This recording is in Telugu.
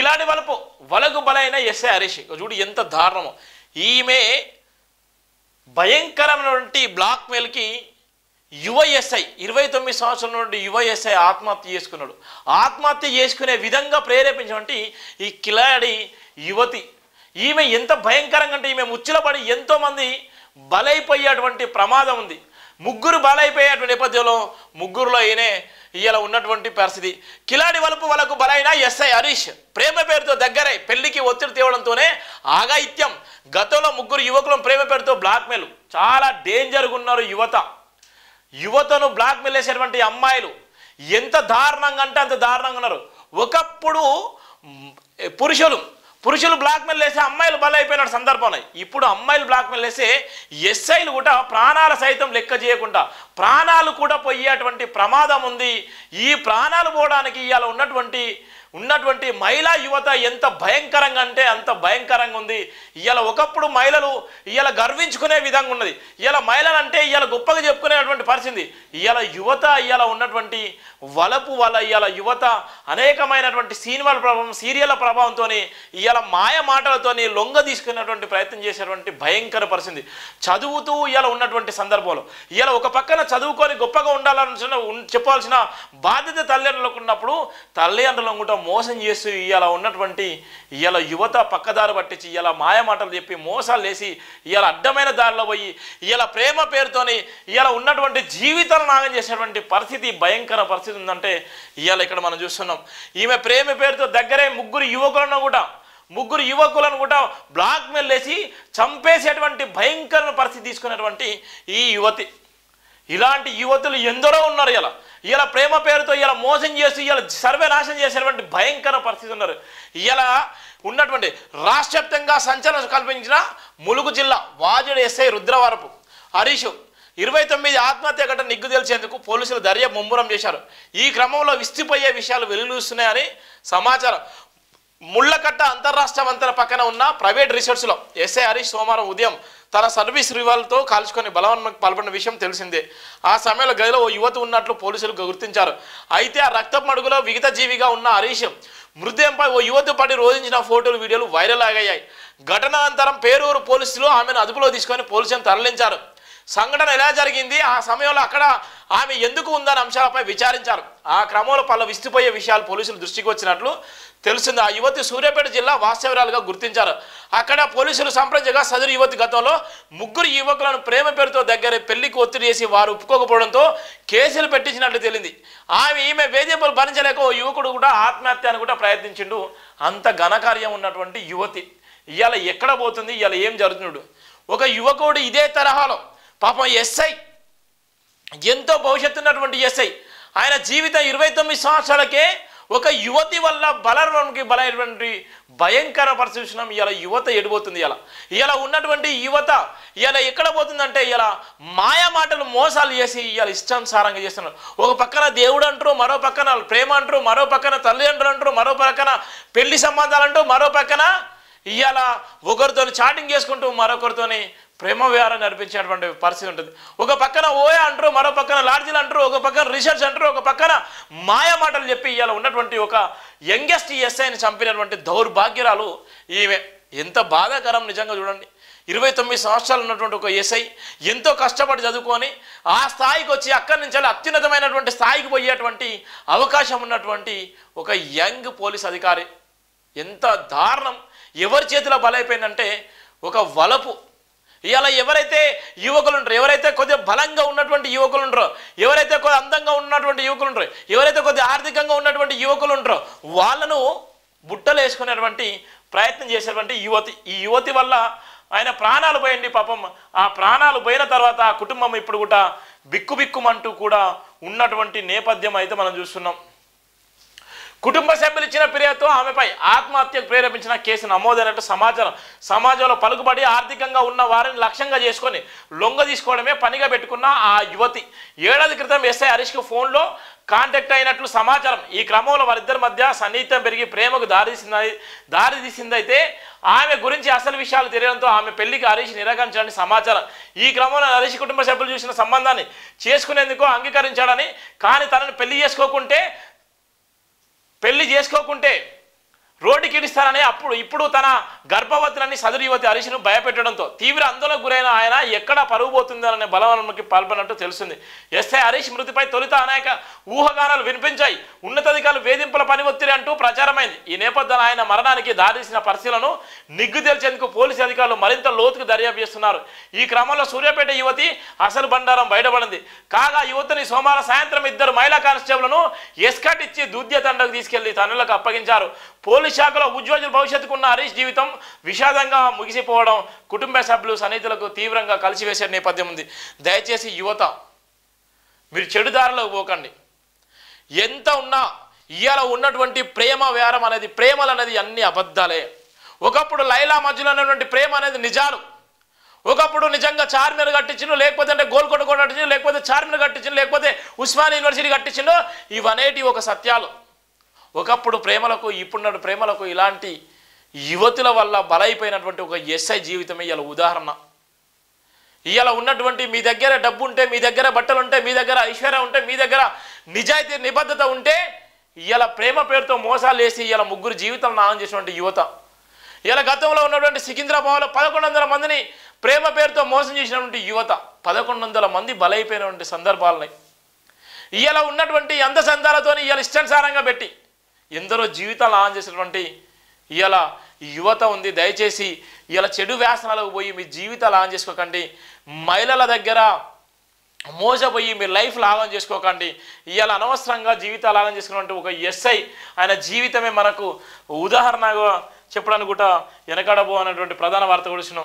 కిలాడి వలకు బలైన ఎస్ఐ హరీష్. చూడు ఎంత దారుణమో. ఈమె భయంకరమైనటువంటి బ్లాక్మెయిల్కి యువ ఎస్ఐ 29 సంవత్సరాల నుండి యువ ఎస్ఐ ఆత్మహత్య చేసుకున్నాడు. ఆత్మహత్య చేసుకునే విధంగా ప్రేరేపించినటువంటి ఈ కిలాడి యువతి ఈమె ఎంత భయంకరంగా అంటే ఈమె ముచ్చలపడి ఎంతోమంది బలైపోయేటువంటి ప్రమాదం ఉంది. ముగ్గురు బలైపోయేటువంటి నేపథ్యంలో ముగ్గురులో ఈయనే ఇలా ఉన్నటువంటి పరిస్థితి. కిలాడి వలకు బలైన ఎస్ఐ హరీష్ ప్రేమ పేరుతో దగ్గరై పెళ్లికి ఒత్తిడి తేవడంతోనే ఆగాయిత్యం. గతంలో ముగ్గురు యువకులను ప్రేమ పేరుతో బ్లాక్మెయిల్. చాలా డేంజర్గా ఉన్నారు యువతను బ్లాక్మెయిల్ చేసేటువంటి అమ్మాయిలు ఎంత దారుణంగా అంటే అంత దారుణంగా ఉన్నారు. ఒకప్పుడు పురుషులు బ్లాక్మెయిల్ చేసే అమ్మాయిలు బలైపోయిన సందర్భం ఉన్నాయి. ఇప్పుడు అమ్మాయిలు బ్లాక్మెయిల్ చేసే ఎస్ఐలు కూడా ప్రాణాల సైతం లెక్క చేయకుండా ప్రాణాలు కూడా పోయేటువంటి ప్రమాదం ఉంది. ఈ ప్రాణాలు పోవడానికి ఇవాళ ఉన్నటువంటి మహిళా యువత ఎంత భయంకరంగా అంటే అంత భయంకరంగా ఉంది. ఇవాళ ఒకప్పుడు మహిళలు ఇవాళ గర్వించుకునే విధంగా ఉన్నది. ఇవాళ మహిళలు అంటే ఇవాళ గొప్పగా చెప్పుకునేటువంటి పరిస్థితి. ఇవాళ యువత ఇవాళ ఉన్నటువంటి వలపు వల్ల ఇవాళ యువత అనేకమైనటువంటి సినిమాల ప్రభావం సీరియళ్ల ప్రభావంతో ఇవాళ మాయ మాటలతో లొంగ తీసుకునేటువంటి ప్రయత్నం చేసేటువంటి భయంకర పరిస్థితి. చదువుతూ ఇవాళ ఉన్నటువంటి సందర్భంలో ఇవాళ ఒక పక్కన చదువుకొని గొప్పగా ఉండాలని చెప్పాల్సిన బాధ్యత తల్లిదండ్రులకు ఉన్నప్పుడు తల్లిదండ్రులను కూడా మోసం చేస్తూ ఇవాళ ఉన్నటువంటి ఇవాళ యువత పక్కదారి పట్టించి ఇవాళ మాయ మాటలు చెప్పి మోసాలు వేసి ఇవాళ అడ్డమైన దారిలో పోయి ఇవాళ ప్రేమ పేరుతోని ఇవాళ ఉన్నటువంటి జీవితాలను నాగం చేసేటువంటి పరిస్థితి భయంకర పరిస్థితి ఉందంటే ఇవాళ ఇక్కడ మనం చూస్తున్నాం. ఈమె ప్రేమ పేరుతో దగ్గరే ముగ్గురు యువకులను కూడా బ్లాక్మెయిల్ చేసి చంపేసేటువంటి భయంకర పరిస్థితి తీసుకునేటువంటి ఈ యువతి. ఇలాంటి యువతులు ఎందరో ఉన్నారు. ఇలా ప్రేమ పేరుతో ఇలా మోసం చేసి ఇలా సర్వనాశనం చేసేటువంటి భయంకర పరిస్థితి ఉన్నారు. ఇలా ఉన్నటువంటి రాష్ట్ర వ్యాప్తంగా సంచలనం కల్పించిన ములుగు జిల్లా వాజేడు ఎస్ఐ రుద్రవరపు హరీష్ 29 ఆత్మహత్య ఘటన నిగ్గు తేల్చేందుకు పోలీసులు దర్యాప్తు ముమ్మరం చేశారు. ఈ క్రమంలో విస్తుపోయే విషయాలు వెలుగుస్తున్నాయని సమాచారం. ముళ్ళకట్ట అంతర్రాష్ట్ర వంతెన పక్కన ఉన్న ప్రైవేట్ రిసార్ట్స్లో ఎస్ఐ హరీష్ సోమవారం ఉదయం తన సర్వీస్ రివాల్వర్తో కాల్చుకొని బలవన్మకు పాల్పడిన విషయం తెలిసిందే. ఆ సమయంలో గదిలో ఓ యువత ఉన్నట్లు పోలీసులు గుర్తించారు. అయితే ఆ రక్తపు మడుగులో విగత జీవిగా ఉన్న హరీష్ మృతదేహంపై ఓ యువత పడి రోధించిన ఫోటోలు వీడియోలు వైరల్ అయ్యాయి. ఘటనానంతరం పేరూరు పోలీసులు ఆమెను అదుపులో తీసుకొని పోలీసులను తరలించారు. సంఘటన ఎలా జరిగింది, ఆ సమయంలో అక్కడ ఆమె ఎందుకు ఉందనే అంశాలపై విచారించారు. ఆ క్రమంలో పలు విస్తుపోయే విషయాలు పోలీసుల దృష్టికి వచ్చినట్లు తెలిసింది. ఆ యువతి సూర్యాపేట జిల్లా వాస్తవ్యురాలుగా గుర్తించారు. అక్కడ పోలీసులు సంప్రదించగా సదరు యువతి గతంలో ముగ్గురు యువకులను ప్రేమ పేరుతో దగ్గర పెళ్లికి ఒత్తిడి చేసి వారు ఒప్పుకోకపోవడంతో కేసులు పెట్టించినట్లు తెలిసింది. ఈమె వేధింపులు భరించలేక ఓ యువకుడు కూడా ఆత్మహత్యను కూడా ప్రయత్నించిండు. అంత ఘనకార్యం ఉన్నటువంటి యువతి ఇవాళ ఎక్కడ పోతుంది, ఇవాళ ఏం జరుగుతున్నాడు? ఒక యువకుడు ఇదే తరహాలో పాపం ఎస్ఐ ఎంతో భవిష్యత్తు ఉన్నటువంటి ఎస్ఐ ఆయన జీవితం 29 సంవత్సరాలకే ఒక యువతి వల్ల బలైనటువంటి భయంకర పరిస్థితి. ఇలా యువత ఎడిపోతుంది. ఇలా ఉన్నటువంటి యువత ఇలా ఎక్కడ పోతుందంటే ఇలా మాయా మాటలు మోసాలు చేసి ఇలా ఇష్టానుసారంగా చేస్తున్నారు. ఒక పక్కన దేవుడు అంటారు, మరో పక్కన ప్రేమ అంటారు, మరో పక్కన తల్లిదండ్రులు అంటారు, మరో పక్కన పెళ్లి సంబంధాలు అంటూ, మరో పక్కన ఇవాళ ఒకరితో చాటింగ్ చేసుకుంటూ మరొకరితోని ప్రేమ వ్యవహారం నడిపించేటువంటి పరిస్థితి ఉంటుంది. ఒక పక్కన ఓయా అంటారు, మరో పక్కన లాడ్జీలు అంటారు, ఒక పక్కన రీసెర్చ్ అంటారు, ఒక పక్కన మాయ మాటలు చెప్పి ఇవాళ ఉన్నటువంటి ఒక యంగెస్ట్ ఎస్ఐని చంపినటువంటి దౌర్భాగ్యరాలు ఈమె. ఎంత బాధాకరం నిజంగా చూడండి. 29 సంవత్సరాలు ఉన్నటువంటి ఒక ఎస్ఐ ఎంతో కష్టపడి చదువుకొని ఆ స్థాయికి వచ్చి అక్కడి నుంచి అత్యున్నతమైనటువంటి స్థాయికి పోయేటువంటి అవకాశం ఉన్నటువంటి ఒక యంగ్ పోలీస్ అధికారి ఎంత దారుణం. ఎవరి చేతిలో బలైపోయిందంటే ఒక వలపు. ఇవాళ ఎవరైతే యువకులు ఉంటారో, ఎవరైతే కొద్దిగా బలంగా ఉన్నటువంటి యువకులు ఉంటారో, ఎవరైతే కొద్దిగా అందంగా ఉన్నటువంటి యువకులు ఉంటారో, ఎవరైతే కొద్దిగా ఆర్థికంగా ఉన్నటువంటి యువకులు ఉంటారో వాళ్ళను బుట్టలు వేసుకునేటువంటి ప్రయత్నం చేసేటువంటి యువతి. ఈ యువతి వల్ల ఆయన ప్రాణాలు పోయండి. పాపం ఆ ప్రాణాలు పోయిన తర్వాత ఆ కుటుంబం ఇప్పుడు కూడా బిక్కుబిక్కుమంటూ కూడా ఉన్నటువంటి నేపథ్యం అయితే మనం చూస్తున్నాం. కుటుంబ సభ్యులు ఇచ్చిన ఫిర్యాదుతో ఆమెపై ఆత్మహత్యకు ప్రేరేపించిన కేసు నమోదైనట్టు సమాచారం. సమాజంలో పలుకుబడి ఆర్థికంగా ఉన్న వారిని లక్ష్యంగా చేసుకొని లొంగ తీసుకోవడమే పనిగా పెట్టుకున్న ఆ యువతి ఏడాది క్రితం ఎస్ఐ హరీష్కు ఫోన్లో కాంటాక్ట్ అయినట్లు సమాచారం. ఈ క్రమంలో వారిద్దరి మధ్య సన్నిహితం పెరిగి ప్రేమకు దారితీసిందైతే ఆమె గురించి అసలు విషయాలు తెలియడంతో ఆమె పెళ్లికి హరీష్ నిరాకరించాలని సమాచారం. ఈ క్రమంలో హరీష్ కుటుంబ సభ్యులు చూసిన సంబంధాన్ని చేసుకునేందుకు అంగీకరించాడని, కానీ తనను పెళ్లి చేసుకోకుంటే రోడ్డుకి ఇడిస్తారని ఇప్పుడు తన గర్భవతులని సదరు యువతి హరీష్ను భయపెట్టడంతో తీవ్ర ఆందోళనకు గురైన ఆయన ఎక్కడ పరుగు పోతుందనే బలవనకి పాల్పడినట్టు తెలుస్తుంది. ఎస్ఐ హరీష్ మృతిపై తొలుత అనేక ఊహాగానాలు వినిపించాయి. ఉన్నతాధికారులు వేధింపుల పని ఒత్తిడి అంటూ ప్రచారమైంది. ఈ నేపథ్యంలో ఆయన మరణానికి దారితీసిన పరిస్థితులను నిగ్గు తేల్చేందుకు పోలీసు అధికారులు మరింత లోతుకు దర్యాప్తు చేస్తున్నారు. ఈ క్రమంలో సూర్యాపేట యువతి అసలు బండారం బయటపడింది. కాగా యువతిని సోమవారం సాయంత్రం ఇద్దరు మహిళా కానిస్టేబుల్ను ఎస్కాట్ ఇచ్చి దుద్య తండకు తీసుకెళ్లి తనులకు అప్పగించారు. పోలీస్ శాఖలో ఉజ్వల భవిష్యత్తుకు ఉన్న హరీష్ జీవితం విషాదంగా ముగిసిపోవడం కుటుంబ సభ్యులు సన్నిహితులకు తీవ్రంగా కలిసివేసే నేపథ్యం ఉంది. దయచేసి యువత మీరు చెడు దారిలోకి పోకండి. ఎంత ఉన్నా ఇవాళ ఉన్నటువంటి ప్రేమ వ్యారం అనేది ప్రేమలు అనేది అన్ని అబద్ధాలే. ఒకప్పుడు లైలా మధ్యలో ఉన్నటువంటి ప్రేమ అనేది నిజాలు. ఒకప్పుడు నిజంగా చార్మినార్ కట్టించిండు, లేకపోతే అంటే గోల్కొండ కట్టించిండు, లేకపోతే చార్మినార్ కట్టించిండు, లేకపోతే ఉస్మానియా యూనివర్సిటీ కట్టించిండు. ఇవనేటి ఒక సత్యాలు. ఒకప్పుడు ప్రేమలకు ఇప్పుడున్న ప్రేమలకు ఇలాంటి యువతుల వల్ల బలైపోయినటువంటి ఒక ఎస్ఐ జీవితమే ఇలా ఉదాహరణ. ఇవాళ ఉన్నటువంటి మీ దగ్గర డబ్బు ఉంటే, మీ దగ్గర బట్టలు ఉంటే, మీ దగ్గర ఐశ్వర్యం ఉంటే, మీ దగ్గర నిజాయితీ నిబద్ధత ఉంటే ఇవాళ ప్రేమ పేరుతో మోసాలు వేసి ఇవాళ ముగ్గురు జీవితాలను నాశనం చేసినటువంటి యువత. ఇలా గతంలో ఉన్నటువంటి సికింద్రాబాద్లో 1100 మందిని ప్రేమ పేరుతో మోసం చేసినటువంటి యువత 1100 మంది బలైపోయినటువంటి సందర్భాలని ఇవాళ ఉన్నటువంటి అందచందాలతో ఇవాళ ఇష్టానుసారంగా పెట్టి ఎందరో జీవితాలు నాశనం చేసినటువంటి ఇవాళ యువత ఉంది. దయచేసి ఇవాళ చెడు వ్యాసనాలకు పోయి మీ జీవితాలు నాశనం చేసుకోకండి. మహిళల దగ్గర మోసపోయి మీ లైఫ్ లాగం చేసుకోకండి. ఇవాళ అనవసరంగా జీవితాలు లాగం చేసుకున్నటువంటి ఒక ఎస్ఐ ఆయన జీవితమే మనకు ఉదాహరణగా చెప్పడానికి కూడా వెనకాడబో అనేటువంటి ప్రధాన వార్త కూడా